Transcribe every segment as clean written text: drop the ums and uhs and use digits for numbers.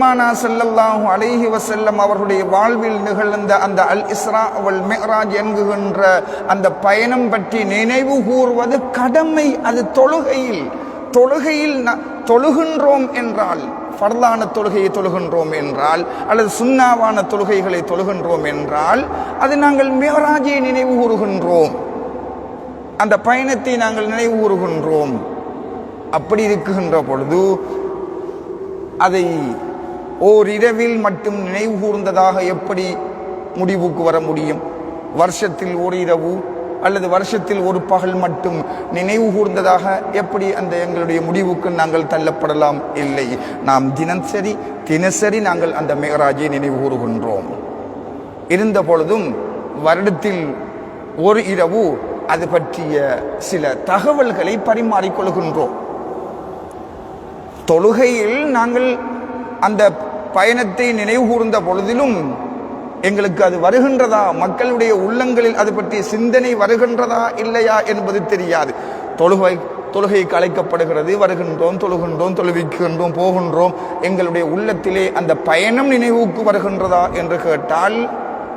பெருமானா ஸல்லல்லாஹு அலைஹி வஸல்லம் அவர்களுடைய வாழ்வில் நிகழ்ந்த அந்த அல் இஸ்ரா வல் மிஅராஜ் என்கின்ற அந்த பயணம் பற்றி நினைவு கூறுவது கடமை. அது தொழுகையில் தொழுகின்றோம் என்றால், ஃபர்லான தொழுகையை தொழுகின்றோம் என்றால், அல்லது சுன்னாவான தொழுகைகளை தொழுகின்றோம் என்றால், அது நாங்கள் மிஅராஜை நினைவு கூறுகின்றோம், அந்த பயணத்தை நாங்கள் நினைவு கூறுகின்றோம். அப்படி இருக்குகின்ற பொழுது அதை ஓரிரவில் மட்டும் நினைவு கூர்ந்ததாக எப்படி முடிவுக்கு வர முடியும்? வருஷத்தில் ஒரு இரவு அல்லது வருஷத்தில் ஒரு பகல் மட்டும் நினைவு கூர்ந்ததாக எப்படி அந்த எங்களுடைய முடிவுக்கு நாங்கள் தள்ளப்படலாம்? இல்லை, நாம் தினசரி நாங்கள் அந்த மிஅராஜை நினைவு கூறுகின்றோம். இருந்த பொழுதும் வருடத்தில் ஒரு இரவு அது பற்றிய சில தகவல்களை பரிமாறிக்கொள்கின்றோம். தொழுகையில் நாங்கள் அந்த பயணத்தை நினைவு கூர்ந்த பொழுதிலும் எங்களுக்கு அது வருகின்றதா, மக்களுடைய உள்ளங்களில் அது பற்றிய சிந்தனை வருகின்றதா இல்லையா என்பது தெரியாது. தொழுகைக்கு அழைக்கப்படுகிறது, வருகின்றோம், தொழுகின்றோம், தொழுவிக்கின்றோம், போகின்றோம். எங்களுடைய உள்ளத்திலே அந்த பயணம் நினைவுக்கு வருகின்றதா என்று கேட்டால்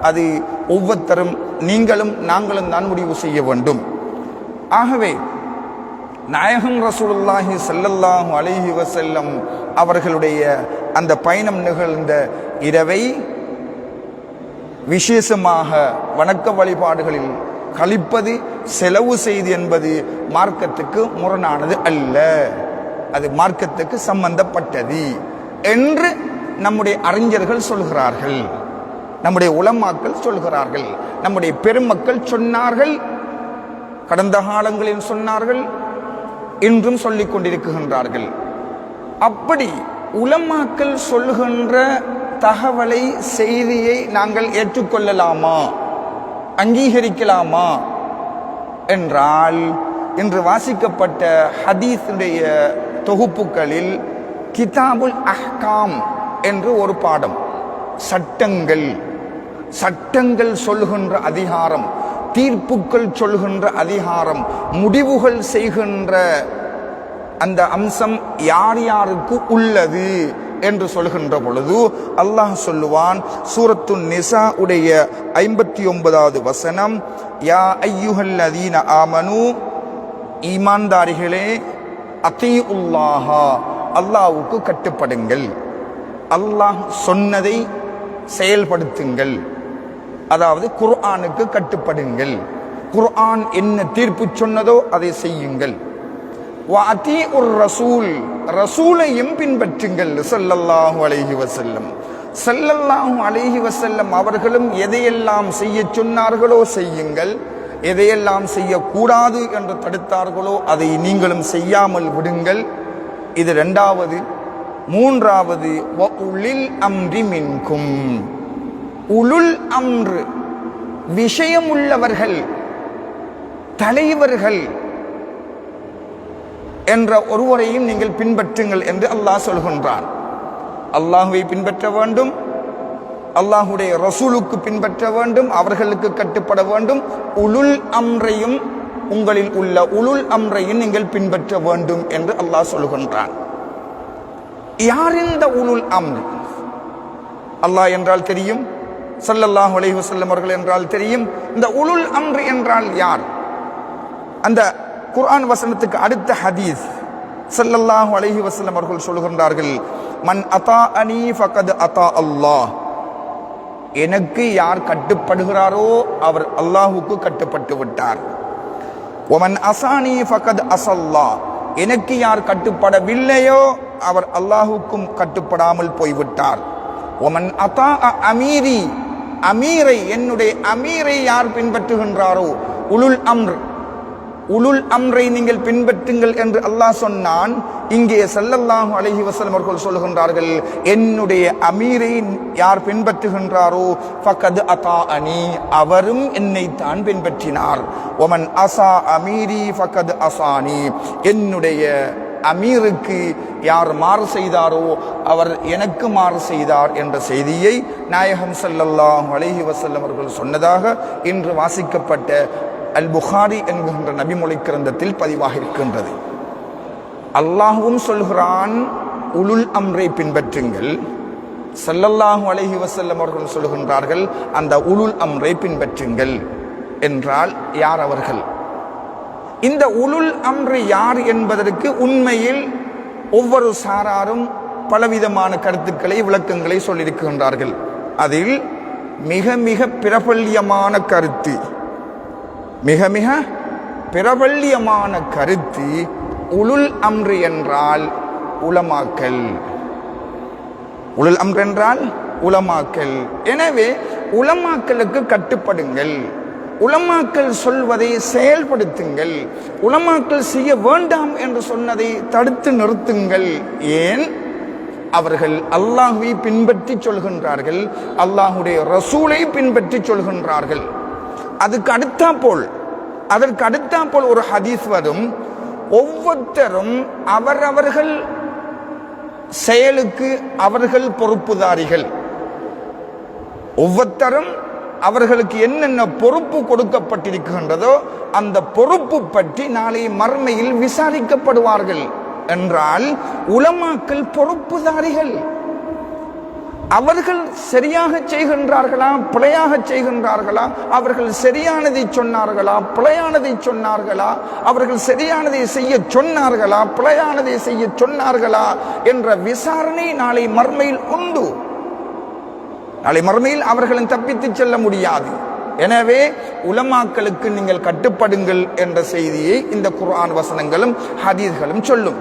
அது ஒவ்வொருத்தரும், நீங்களும் நாங்களும் தான் முடிவு செய்ய வேண்டும். ஆகவே நாயகம் ரசூலுல்லாஹி ஸல்லல்லாஹு அலைஹி வஸல்லம் அவர்களுடைய அந்த பயணம் நிகழ்ந்த இரவை விசேஷமாக வணக்க வழிபாடுகளில் கழிப்பது, செலவு செய்து என்பது மார்க்கத்துக்கு முரணானது அல்ல, அது மார்க்கத்துக்கு சம்பந்தப்பட்டது என்று நம்முடைய அறிஞர்கள் சொல்கிறார்கள், நம்முடைய உலமாக்கள் சொல்கிறார்கள், நம்முடைய பெருமக்கள் சொன்னார்கள், கடந்த காலங்களில் சொன்னார்கள், இன்றும் சொல்லிக் கொண்டிருக்கின்றார்கள். அப்படி உலமாக்கள் சொல்லுகின்ற தகவலை, செய்தியை நாங்கள் ஏற்றுக்கொள்ளலாமா, அங்கீகரிக்கலாமா என்றால், இன்று வாசிக்கப்பட்ட ஹதீஸுடைய தொகுப்புகளில் கிதாபுல் அஹ்காம் என்று ஒரு பாடம், சட்டங்கள் சொல்லுகின்ற அதிகாரம், தீர்ப்புகள் சொல்கின்ற அதிகாரம், முடிவுகள் செய்கின்ற அந்த அம்சம் யார் யாருக்கு உள்ளது என்று சொல்கின்ற பொழுது அல்லாஹ் சொல்லுவான், சூரத்து நிசா உடைய 59வது வசனம், யா அய்யுஹல்லதீன ஆமனு, ஈமான்தாரிகளே, அத்தீஉல்லாஹ, அல்லாஹ்வுக்கு கட்டுப்படுங்கள், அல்லாஹ் சொன்னதை செயல்படுத்துங்கள், அதாவது குர்ஆனுக்கு கட்டுப்படுங்கள், குர்ஆன் என்ன தீர்ப்பு சொன்னதோ அதை செய்யுங்கள். வஅதீஉர் ரசூல், ரசூலையும் பின்பற்றுங்கள். ஸல்லல்லாஹு அலைஹி வஸல்லம் அவர்களும் எதையெல்லாம் செய்ய சொன்னார்களோ செய்யுங்கள், எதையெல்லாம் செய்யக்கூடாது என்று தடுத்தார்களோ அதை நீங்களும் செய்யாமல் விடுங்கள். இது இரண்டாவது. மூன்றாவது, வஉலில் அம்ரி மின்கும், உலுல் அம்ரு, விஷயமுள்ளவர்கள், தலைவர்கள் என்ற ஒருவரையும் நீங்கள் பின்பற்றுங்கள் என்று அல்லாஹ் சொல்கின்றான். அல்லாஹுவை பின்பற்ற வேண்டும், அல்லாஹுடைய ரசூலுக்கு பின்பற்ற வேண்டும், அவர்களுக்கு கட்டுப்பட வேண்டும். உலுல் அம்ரையும், உங்களில் உள்ள உலுல் அம்ரையும் நீங்கள் பின்பற்ற வேண்டும் என்று அல்லாஹ் சொல்கின்றான். யார் இந்த உலுல் அம்ர்? அல்லாஹ் என்றால் தெரியும், ஸல்லல்லாஹு அலைஹி வஸல்லம் அவர்கள் என்றால் தெரியும். இந்த உலுல் அம்ர் என்றால் யார்? அந்த குர்ஆன் வசனத்துக்கு அடுத்த ஹதீஸ் ஸல்லல்லாஹு அலைஹி வஸல்லம் அவர்கள் சொல்கின்றார்கள், மன் அதாஅனி ஃபகத் அதா அல்லாஹ், எனக்கு யார் கட்டுப்படுகிறாரோ அவர் அல்லாஹ்வுக்கு கட்டுப்பட்டு விட்டார். வமன் அஸானி ஃபகத் அஸல்லாஹ், எனக்கு யார் கட்டுப்படவில்லையோ அவர் அல்லாஹ்வுக்கும் கட்டுப்படாமல் போய்விட்டார். வமன் அதாஅ அமீரி, அமீரை, என்னுடைய அமீரை யார் பின்பற்றுகின்றாரோ, உலுல் அம்ரை நீங்கள் பின்பற்றுங்கள் என்று அல்லாஹ் சொன்னான். இங்கே ஸல்லல்லாஹு அலைஹி வஸல்லம் அவர்கள் சொல்கின்றார்கள், என்னுடைய அமீரை யார் பின்பற்றுகின்றாரோ ஃபகத் அதாஅனி, அவரும் என்னை தான் பின்பற்றினார். வமன் அஸா அமீரி ஃபகத் அஸானி, என்னுடைய அமீருக்கு யார் மாறு செய்தாரோ அவர் எனக்கு மாறு செய்தார் என்ற செய்தியை நாயகம் ஸல்லல்லாஹு அலைஹி வஸல்லம் அவர்கள் சொன்னதாக இன்று வாசிக்கப்பட்ட அல் புகாரி என்கின்ற நபிமொழி கிரந்தத்தில் பதிவாக இருக்கின்றது. அல்லாஹ்வும் சொல்கிறான், உலுல் அம்ரை பின்பற்றுங்கள், ஸல்லல்லாஹு அலைஹி வஸல்லம் அவர்கள் சொல்கின்றார்கள், அந்த உலுல் அம்ரை பின்பற்றுங்கள் என்றால் யார் அவர்கள்? இந்த உலுல் அம்ரு யார் என்பதற்கு உண்மையில் ஒவ்வொரு சாராரும் பலவிதமான கருத்துக்களை விளக்கங்களை சொல்லியிருக்கின்றார்கள். அதில் மிக மிக பிரபல்யமான கருத்து, மிக மிக பிரபல்யமான கருத்து, உலுல் அம்ரு என்றால் உலமாக்கல். உலுல் அம்ரு என்றால் உலமாக்கல். எனவே உலமாக்களுக்கு கட்டுப்படுங்கள், உலமாக்கள் சொல்வதை செயல்படுத்துங்கள், உலமாக்கள் செய்ய வேண்டாம் என்று சொன்னதை தடுத்து நிறுத்துங்கள். ஏன்? அவர்கள் அல்லாஹ்வை பின்பற்றி சொல்கின்றார்கள், அல்லாஹுடைய ரசூலை பின்பற்றி சொல்கின்றார்கள். அதற்கு அடுத்தாப்போல் ஒரு ஹதீஸ் வரும், ஒவ்வொருத்தரும் அவரவர்கள் செயலுக்கு அவர்கள் பொறுப்புதாரிகள். ஒவ்வொருத்தரும் அவர்களுக்கு என்னென்ன பொறுப்பு கொடுக்கப்பட்டிருக்கின்றதோ அந்த பொறுப்பு பற்றி நாளை மறுமையில் விசாரிக்கப்படுவார்கள். என்றால் உலமாக்கள் பொறுப்புதாரிகள். அவர்கள் சரியாக செய்கின்றார்களா, பிழையாக செய்கின்றார்களா, அவர்கள் சரியானதை சொன்னார்களா, பிழையானதை சொன்னார்களா, அவர்கள் சரியானதை செய்ய சொன்னார்களா, பிழையானதை செய்ய சொன்னார்களா என்ற விசாரணை நாளை மறுமையில் உண்டு. நாளை மறுமையில் அவர்களும் தப்பித்து செல்ல முடியாது. எனவே உலமாக்களுக்கு நீங்கள் கட்டுப்படுங்கள் என்ற செய்தியை இந்த குர்ஆன் வசனங்களும் ஹதீஸ்களும் சொல்லும்.